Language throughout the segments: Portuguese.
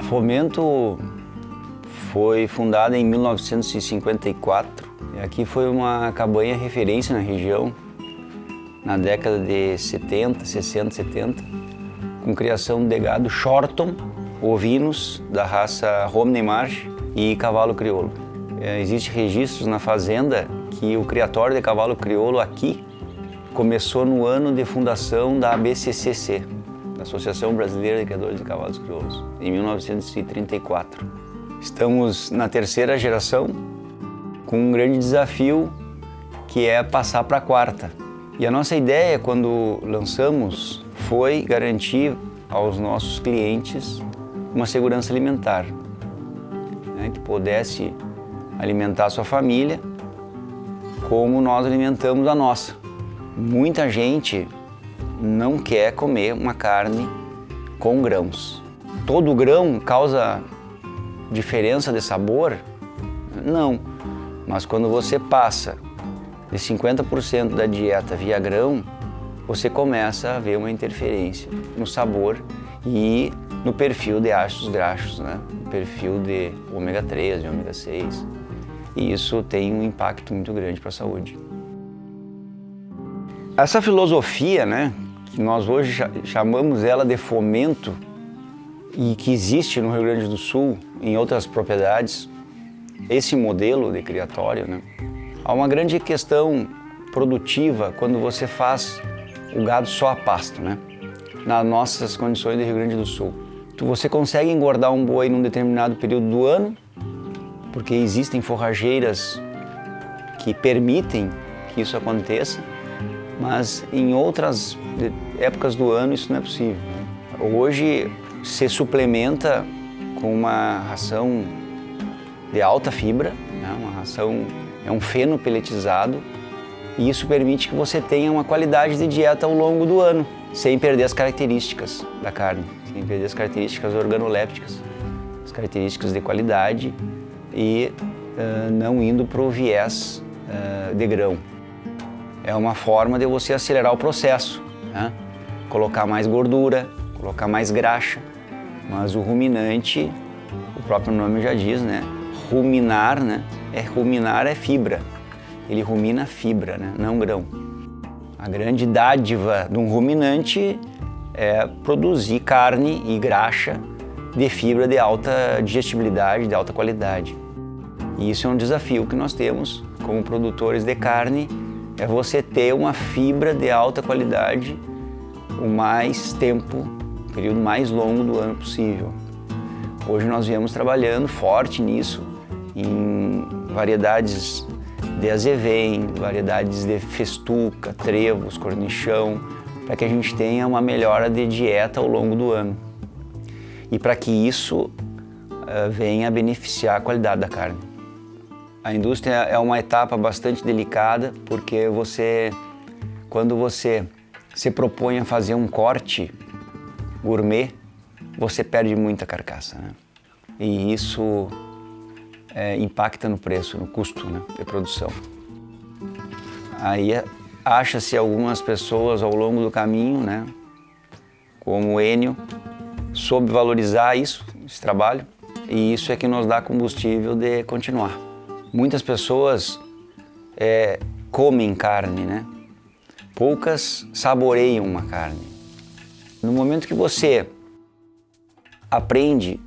Fomento foi fundada em 1954. Aqui foi uma cabanha referência na região, na década de 70, 60, 70, com criação de gado Shorton, ovinos da raça Romney Marsh e cavalo crioulo. Existem registros na fazenda que o criatório de cavalo crioulo aqui começou no ano de fundação da ABCCC, da Associação Brasileira de Criadores de Cavalos Crioulos, em 1934. Estamos na terceira geração, com um grande desafio que é passar para a quarta. E a nossa ideia, quando lançamos, foi garantir aos nossos clientes uma segurança alimentar, né, que pudesse alimentar a sua família como nós alimentamos a nossa. Muita gente não quer comer uma carne com grãos. Todo grão causa diferença de sabor? Não. Mas quando você passa de 50% da dieta via grão, você começa a ver uma interferência no sabor e no perfil de ácidos graxos, né? No perfil de ômega 3, de ômega 6. E isso tem um impacto muito grande para a saúde. Essa filosofia, né, que nós hoje chamamos ela de fomento e que existe no Rio Grande do Sul, em outras propriedades, esse modelo de criatório, né, há uma grande questão produtiva quando você faz o gado só a pasto, né, nas nossas condições do Rio Grande do Sul. Você consegue engordar um boi num determinado período do ano, porque existem forrageiras que permitem que isso aconteça, mas em outras épocas do ano isso não é possível. Hoje se suplementa com uma ração de alta fibra, né? Uma ração, é um feno peletizado, e isso permite que você tenha uma qualidade de dieta ao longo do ano, sem perder as características da carne, sem perder as características organolépticas, as características de qualidade e não indo para o viés de grão. É uma forma de você acelerar o processo, né? Colocar mais gordura, colocar mais graxa, mas o ruminante, o próprio nome já diz, né? Ruminar, né? Ruminar é fibra, ele rumina fibra, né? Não grão. A grande dádiva de um ruminante é produzir carne e graxa de fibra de alta digestibilidade, de alta qualidade. E isso é um desafio que nós temos como produtores de carne, é você ter uma fibra de alta qualidade o mais tempo, o período mais longo do ano possível. Hoje nós viemos trabalhando forte nisso, em variedades de azevém, variedades de festuca, trevos, cornichão, para que a gente tenha uma melhora de dieta ao longo do ano. E para que isso venha a beneficiar a qualidade da carne. A indústria é uma etapa bastante delicada, porque quando você se propõe a fazer um corte gourmet, você perde muita carcaça, né? E isso impacta no preço, no custo, né, de produção. Aí acha-se algumas pessoas ao longo do caminho, né, como o Enio, soube valorizar esse trabalho, e isso é que nos dá combustível de continuar. Muitas pessoas comem carne, né? Poucas saboreiam uma carne. No momento que você aprende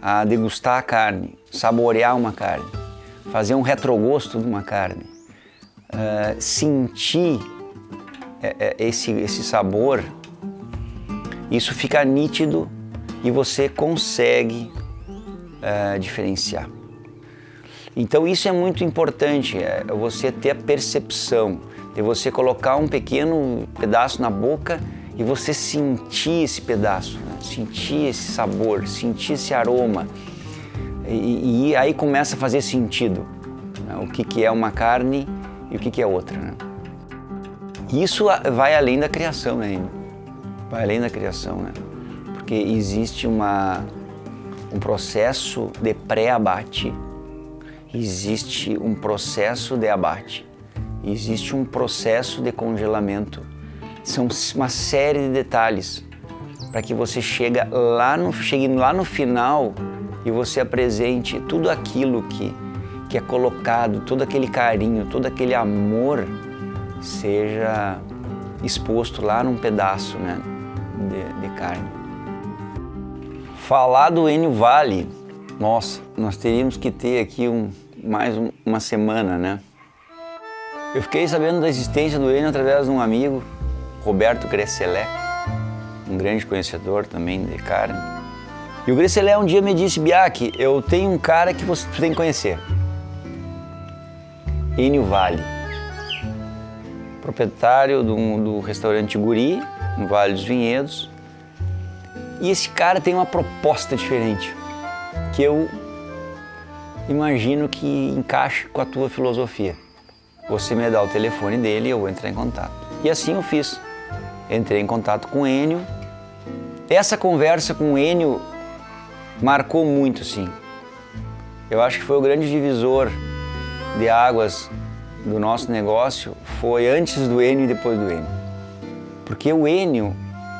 a degustar a carne, saborear uma carne, fazer um retrogosto de uma carne, sentir esse sabor, isso fica nítido e você consegue diferenciar. Então isso é muito importante, você ter a percepção de você colocar um pequeno pedaço na boca e você sentir esse pedaço, né? Sentir esse sabor, sentir esse aroma. E aí começa a fazer sentido, né? O que é uma carne e o que é outra, né? Isso vai além da criação, né? Vai além da criação, né? Porque existe um processo de pré-abate, existe um processo de abate, existe um processo de congelamento. São uma série de detalhes para que você chegue lá no final e você apresente tudo aquilo que é colocado, todo aquele carinho, todo aquele amor seja exposto lá num pedaço, né, de carne. Falar do Enio Vale, nossa, nós teríamos que ter aqui mais uma semana, né? Eu fiquei sabendo da existência do Enio através de um amigo, Roberto Gresselé, um grande conhecedor também de carne. E o Gresselé um dia me disse: Biaki, eu tenho um cara que você tem que conhecer. Enio Vale, proprietário do restaurante Guri, no Vale dos Vinhedos. E esse cara tem uma proposta diferente, que eu imagino que encaixe com a tua filosofia. Você me dá o telefone dele e eu vou entrar em contato. E assim eu fiz. Entrei em contato com o Enio. Essa conversa com o Enio marcou muito, sim. Eu acho que foi o grande divisor de águas do nosso negócio, foi antes do Enio e depois do Enio. Porque o Enio,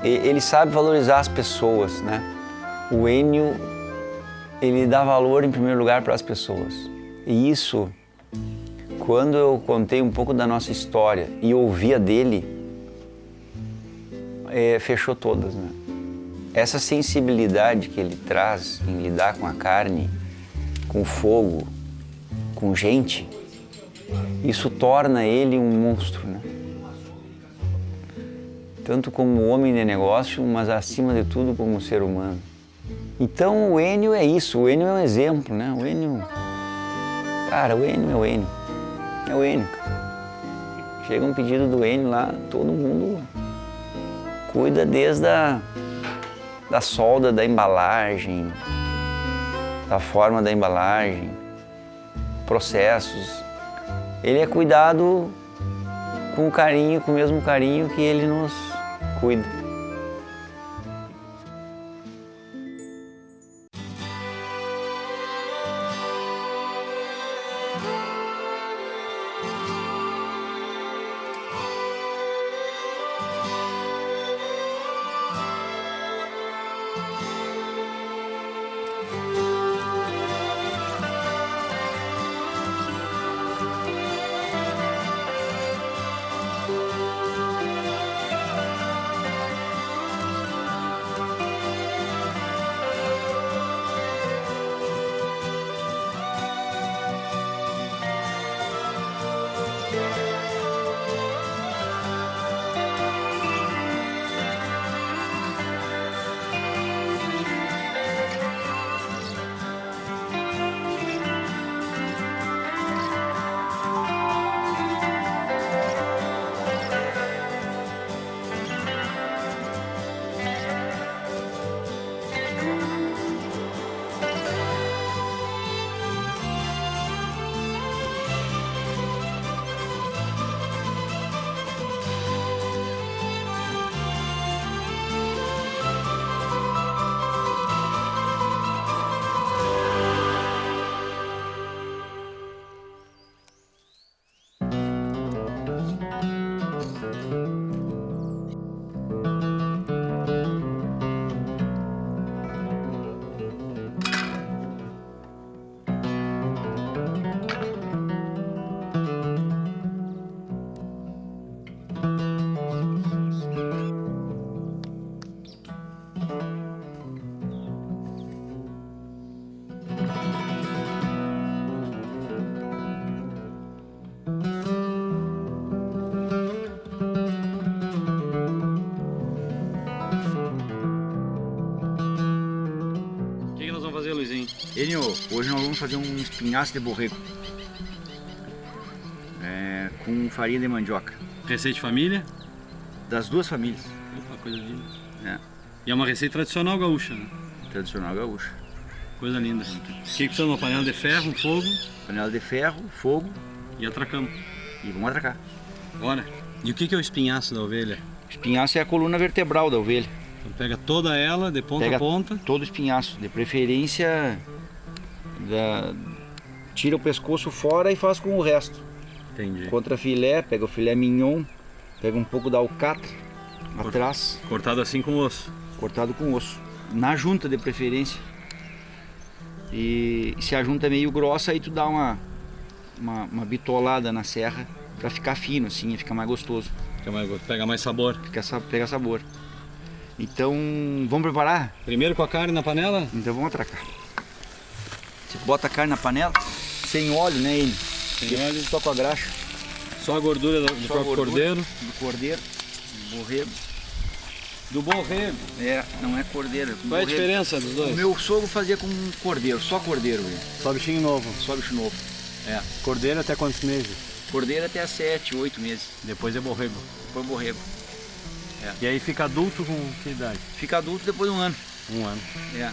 ele sabe valorizar as pessoas, né? O Enio, ele dá valor em primeiro lugar para as pessoas. E isso, quando eu contei um pouco da nossa história e ouvia dele, fechou todas, né? Essa sensibilidade que ele traz em lidar com a carne, com fogo, com gente, isso torna ele um monstro, né? Tanto como homem de negócio, mas acima de tudo como ser humano. Então o Enio é isso, o Enio é um exemplo, né? O Enio, cara, o Enio é o Enio. É o Enio, cara. Chega um pedido do Enio lá, todo mundo cuida desde da solda da embalagem, da forma da embalagem, processos. Ele é cuidado com carinho, com o mesmo carinho que ele nos cuida. Enio, hoje nós vamos fazer um espinhaço de borrego com farinha de mandioca. Receita de família? Das duas famílias. Opa, coisa linda. É. E é uma receita tradicional gaúcha, né? Tradicional gaúcha. Coisa linda. O que precisa? Uma panela de ferro, um fogo? Panela de ferro, fogo. E atracamos. E vamos atracar. Bora. E o que é o espinhaço da ovelha? Espinhaço é a coluna vertebral da ovelha. Então pega toda ela, de ponta Pega a ponta. todo o espinhaço, de preferência tira o pescoço fora e faz com o resto. Entendi. Contra filé, pega o filé mignon, pega um pouco da alcatra atrás. Cortado assim com osso. cortado com osso. Na junta de preferência. E se a junta é meio grossa, aí tu dá uma bitolada na serra pra ficar fino assim, ficar mais gostoso. Pega mais sabor. Pega sabor. Então, vamos preparar? Primeiro com a carne na panela? Então vamos atracar. Você bota a carne na panela, sem óleo, né, ele? Sem óleo. Só com a graxa. Só a gordura do Só próprio cordeiro. Do cordeiro, do borrego. Do borrego. É, não é cordeiro. Qual é a diferença dos dois? O meu sogro fazia com cordeiro, só cordeiro. Ele. Só bichinho novo. Só bicho novo. É. Cordeiro até quantos meses? Cordeiro até 7, 8 meses. Depois é borrego. Depois borrego. E aí fica adulto com que idade? Fica adulto depois de 1 ano. 1 ano. É.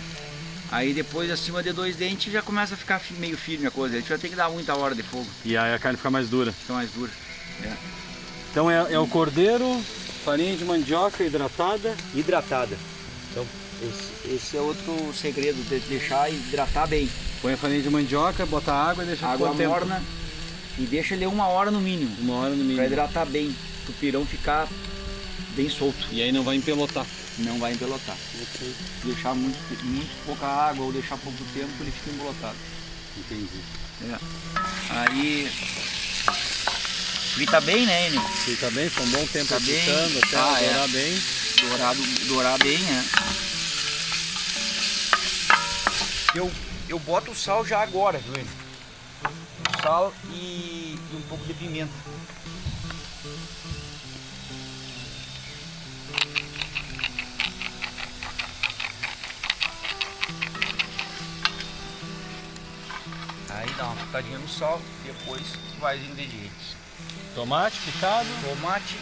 Aí depois, acima de 2 dentes, já começa a ficar meio firme a coisa. A gente vai ter que dar muita hora de fogo. E aí a carne fica mais dura. Fica mais dura. É. Então é o cordeiro, farinha de mandioca hidratada. Hidratada. Então, esse é outro segredo, de deixar hidratar bem. Põe a farinha de mandioca, bota água e deixa Água tempo? morna e deixa ele 1 hora no mínimo. 1 hora no mínimo. Pra hidratar bem, o pirão ficar bem solto. E aí não vai empelotar. Não vai empelotar. Deixar muito pouca água ou deixar pouco tempo, ele fica embolotado. Entendi. É. Aí frita bem, né, Enio? Frita bem, fica um bom tempo Frita bem. fritando até dourar bem. Dourar bem, né? Eu boto o sal já agora, viu, Enio? Sal e um pouco de pimenta. Aí dá uma pitadinha no sal, depois vai os ingredientes. Tomate picado. Tomate,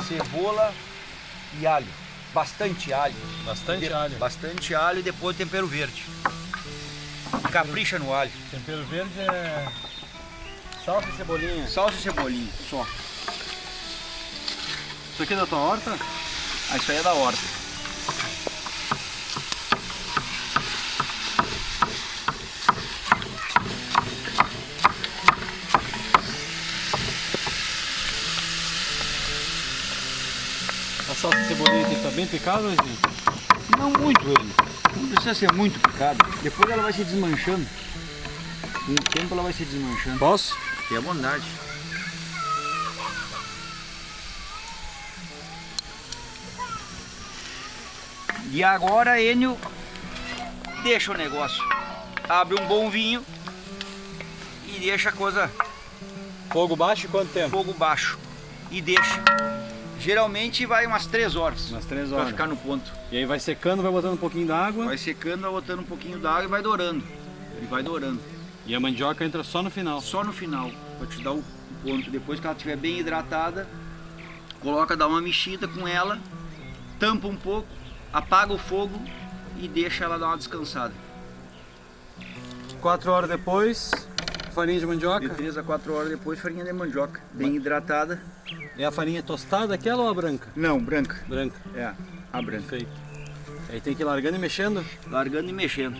cebola e alho. Bastante alho. Bastante alho. Bastante alho e depois tempero verde. Capricha no alho. Tempero verde é salsa e cebolinha. Salsa e cebolinha, só. Isso aqui é da tua horta? Ah, isso aí é da horta. A salsa e cebolinha tem que estar bem picada, gente? Não muito ele. Não precisa ser muito picado. Depois ela vai se desmanchando. Com o tempo ela vai se desmanchando. Posso? Tem a bondade. E agora, Enio, deixa o negócio. Abre um bom vinho e deixa a coisa Fogo baixo e quanto tempo? fogo baixo. E deixa. Geralmente vai umas 3 horas. Umas 3 Pra horas. ficar no ponto. E aí vai secando, vai botando um pouquinho d'água. Vai secando, vai botando um pouquinho d'água e vai dourando. Ele vai dourando. E a mandioca entra só no final. Só no final, para te dar o ponto. Depois que ela estiver bem hidratada, coloca, dá uma mexida com ela, tampa um pouco, apaga o fogo e deixa ela dar uma descansada. 4 horas depois, farinha de De mandioca. 3 a 4 horas depois, farinha de mandioca, bem hidratada. É a farinha tostada aquela ou a branca? Não, branca. Branca. É, a branca. Perfeito. Aí tem que ir largando e mexendo. Largando e mexendo.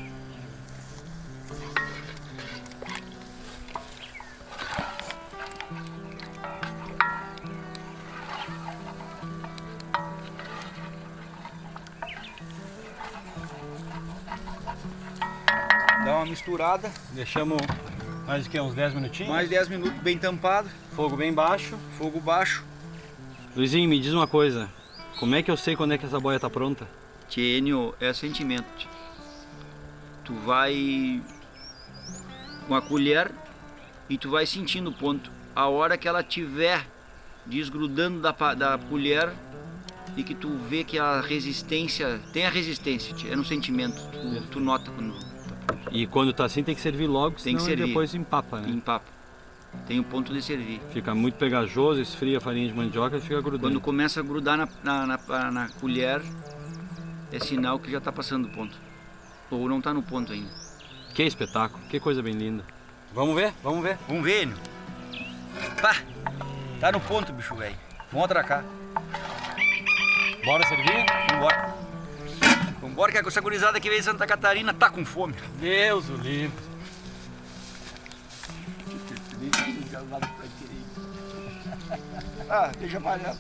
Dá uma misturada, Deixamos mais o que? Uns 10 minutinhos? mais 10 minutos bem tampado, Fogo bem baixo. fogo baixo. Luizinho, me diz uma coisa. Como é que eu sei quando é que essa boia tá pronta? Enio, é sentimento. Tu vai com a colher e tu vai sentindo o ponto. A hora que ela tiver desgrudando da colher e que tu vê que a resistência, tem a resistência, é no sentimento, tu nota quando E quando tá assim tem que servir logo, Tem que senão servir. depois empapa, né? empapa. Tem o ponto de servir. Fica muito pegajoso, esfria a farinha de mandioca e fica grudando. Quando começa a grudar na colher, é sinal que já está passando do ponto. Ou não está no ponto ainda. Que espetáculo, que coisa bem linda. Vamos ver, vamos ver. Vamos ver, Enio. Pá! Tá no ponto, bicho velho. Vamos atracar. Bora servir? Vambora. Vambora que essa gurizada que veio de Santa Catarina tá com fome. Deus o livre. Ah, deixa malhar.